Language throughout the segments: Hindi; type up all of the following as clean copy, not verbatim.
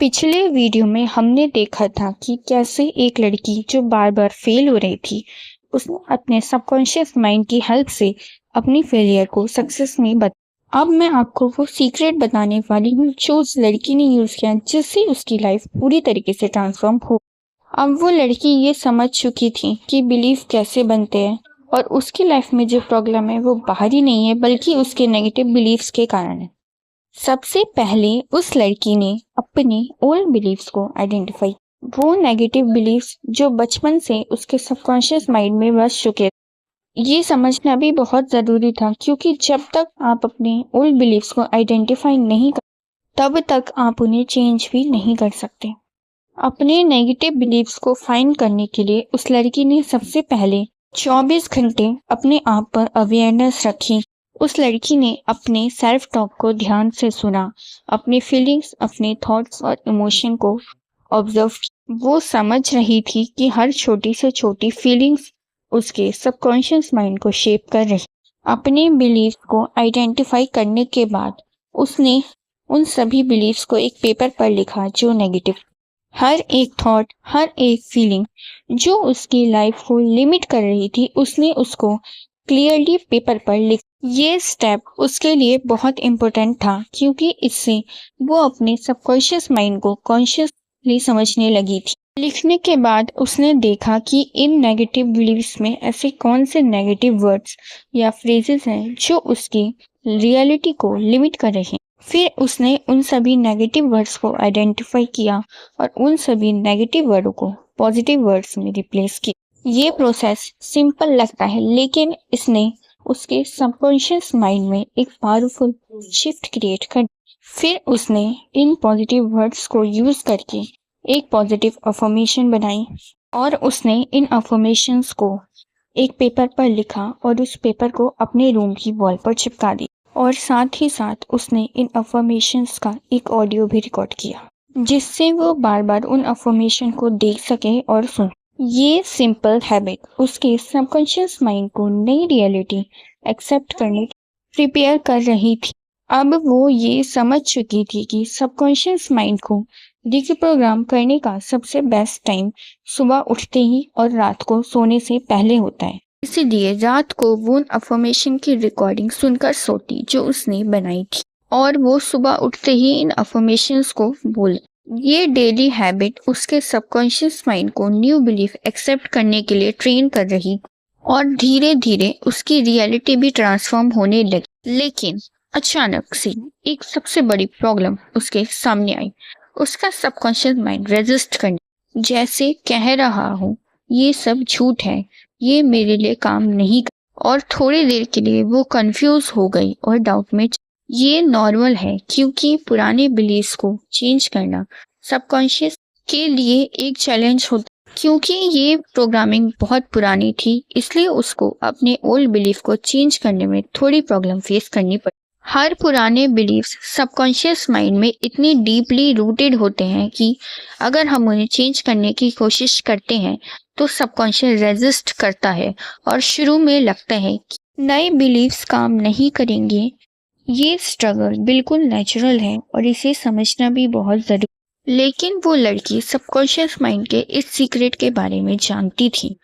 पिछले वीडियो में हमने देखा था कि कैसे एक लड़की जो बार बार फेल हो रही थी, उसने अपने सबकॉन्शियस माइंड की हेल्प से अपनी फेलियर को सक्सेस में बदला। अब मैं आपको वो सीक्रेट बताने वाली हूँ जो उस लड़की ने यूज़ किया, जिससे उसकी लाइफ पूरी तरीके से ट्रांसफॉर्म हो। अब वो लड़की ये समझ चुकी थी कि बिलीफ कैसे बनते हैं, और उसकी लाइफ में जो प्रॉब्लम है वो बाहरी नहीं है बल्कि उसके नेगेटिव बिलीफ्स के कारण है। सबसे पहले उस लड़की ने अपने ओल्ड बिलीफ्स को आइडेंटिफाई, वो नेगेटिव बिलीफ्स जो बचपन से उसके सबकॉन्शियस माइंड में बस चुके। ये समझना भी बहुत ज़रूरी था, क्योंकि जब तक आप अपने ओल्ड बिलीफ्स को आइडेंटिफाई नहीं कर, तब तक आप उन्हें चेंज भी नहीं कर सकते। अपने नेगेटिव बिलीफ्स को फाइंड करने के लिए उस लड़की ने सबसे पहले 24 घंटे अपने आप पर अवेयरनेस रखी। उस लड़की ने अपने सेल्फ टॉक को ध्यान से सुना, अपनी फीलिंग्स, अपने थॉट्स और इमोशन को ऑब्जर्व किया। वो समझ रही थी कि हर छोटी से छोटी फीलिंग्स उसके सबकॉन्शियस माइंड को शेप कर रही। अपने बिलीफ्स को आइडेंटिफाई करने के बाद उसने उन सभी बिलीफ्स को एक पेपर पर लिखा जो नेगेटिव, हर एक थॉट, हर एक फीलिंग जो उसकी लाइफ को लिमिट कर रही थी, उसने उसको क्लियरली पेपर पर लिख। ये स्टेप उसके लिए बहुत इम्पोर्टेंट था, क्योंकि इससे वो अपने सबकॉन्शियस माइंड को कॉन्शियसली समझने लगी थी। लिखने के बाद उसने देखा कि इन नेगेटिव बिलीव्स में ऐसे कौन से नेगेटिव वर्ड्स या फ्रेजेस हैं जो उसकी रियलिटी को लिमिट कर रहे हैं। फिर उसने उन सभी नेगेटिव वर्ड्स को आइडेंटिफाई किया और उन सभी नेगेटिव वर्डों को पॉजिटिव वर्ड्स में रिप्लेस किया। ये प्रोसेस सिंपल लगता है, लेकिन इसने उसके सबकॉन्शियस माइंड में एक पावरफुल शिफ्ट क्रिएट कर। फिर उसने इन पॉजिटिव वर्ड्स को यूज करके एक पॉजिटिव अफर्मेशन बनाई, और उसने इन अफर्मेशंस को एक पेपर पर लिखा और उस पेपर को अपने रूम की वॉल पर चिपका दी। और साथ ही साथ उसने इन अफर्मेशंस का एक ऑडियो भी रिकॉर्ड किया, जिससे वो बार बार उन अफर्मेशन को देख सके और सुन। ये सिंपल हैबिट उसके सबकॉन्शियस माइंड को नई रियलिटी एक्सेप्ट करने प्रिपेयर कर रही थी। अब वो ये समझ चुकी थी कि सबकॉन्शियस माइंड को रिप्रोग्राम करने का सबसे बेस्ट टाइम सुबह उठते ही और रात को सोने से पहले होता है। इसीलिए रात को वो अफर्मेशन की रिकॉर्डिंग सुनकर सोती जो उसने बनाई थी, और वो सुबह उठते ही इन अफर्मेशंस को बोले। ये डेली हैबिट उसके सबकॉन्शियस माइंड को न्यू बिलीफ एक्सेप्ट करने के लिए ट्रेन कर रही, और धीरे धीरे उसकी रियलिटी भी ट्रांसफॉर्म होने लगी। लेकिन अचानक से एक सबसे बड़ी प्रॉब्लम उसके सामने आई। उसका सबकॉन्शियस माइंड रेजिस्ट करने, जैसे कह रहा हूँ ये सब झूठ है, ये मेरे लिए काम नहीं कर। और थोड़ी देर के लिए वो कंफ्यूज हो गई और डाउट में। ये नॉर्मल है, क्योंकि पुराने बिलीफ्स को चेंज करना सबकॉन्शियस के लिए एक चैलेंज होता, क्योंकि ये प्रोग्रामिंग बहुत पुरानी थी, इसलिए उसको अपने ओल्ड बिलीफ को चेंज करने में थोड़ी प्रॉब्लम फेस करनी पड़ी। हर पुराने बिलीफ्स सबकॉन्शियस माइंड में इतनी डीपली रूटेड होते हैं कि अगर हम उन्हें चेंज करने की कोशिश करते हैं तो सबकॉन्शियस रेजिस्ट करता है, और शुरू में लगता है कि नए बिलीफ्स काम नहीं करेंगे। ये स्ट्रगल बिल्कुल नेचुरल है और इसे समझना भी बहुत ज़रूरी। लेकिन वो लड़की सबकॉन्शियस माइंड के इस सीक्रेट के बारे में जानती थी,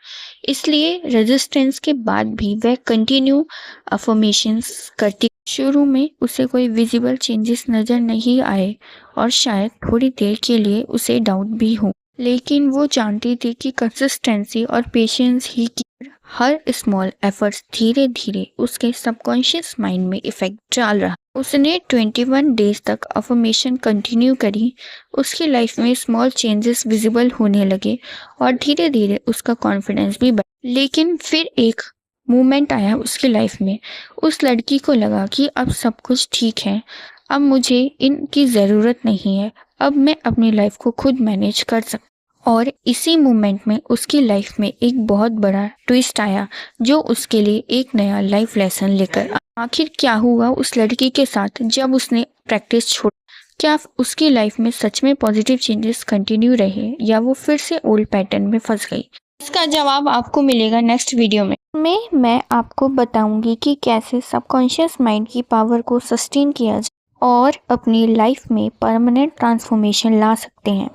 इसलिए रेजिस्टेंस के बाद भी वह कंटिन्यू अफर्मेशंस करती। शुरू में उसे कोई विजिबल चेंजेस नज़र नहीं आए, और शायद थोड़ी देर के लिए उसे डाउट भी हो, लेकिन वो जानती थी कि कंसिस्टेंसी और पेशेंस ही की हर स्मॉल एफर्ट्स धीरे धीरे उसके सबकॉन्शियस माइंड में इफेक्ट डाल रहा। उसने 21 डेज तक अफर्मेशन कंटिन्यू करी। उसकी लाइफ में स्मॉल चेंजेस विजिबल होने लगे, और धीरे धीरे उसका कॉन्फिडेंस भी बढ़ा। लेकिन फिर एक मोमेंट आया उसकी लाइफ में। उस लड़की को लगा कि अब सब कुछ ठीक है, अब मुझे इनकी ज़रूरत नहीं है, अब मैं अपनी लाइफ को खुद मैनेज कर सकती। और इसी मोमेंट में उसकी लाइफ में एक बहुत बड़ा ट्विस्ट आया, जो उसके लिए एक नया लाइफ लेसन लेकर आया। आखिर क्या हुआ उस लड़की के साथ जब उसने प्रैक्टिस छोड़ी? क्या उसकी लाइफ में सच में पॉजिटिव चेंजेस कंटिन्यू रहे, या वो फिर से ओल्ड पैटर्न में फंस गई? इसका जवाब आपको मिलेगा नेक्स्ट वीडियो में। मैं आपको बताऊंगी कि कैसे सबकॉन्शियस माइंड की पावर को सस्टेन किया जाए और अपनी लाइफ में परमानेंट ट्रांसफॉर्मेशन ला सकते हैं।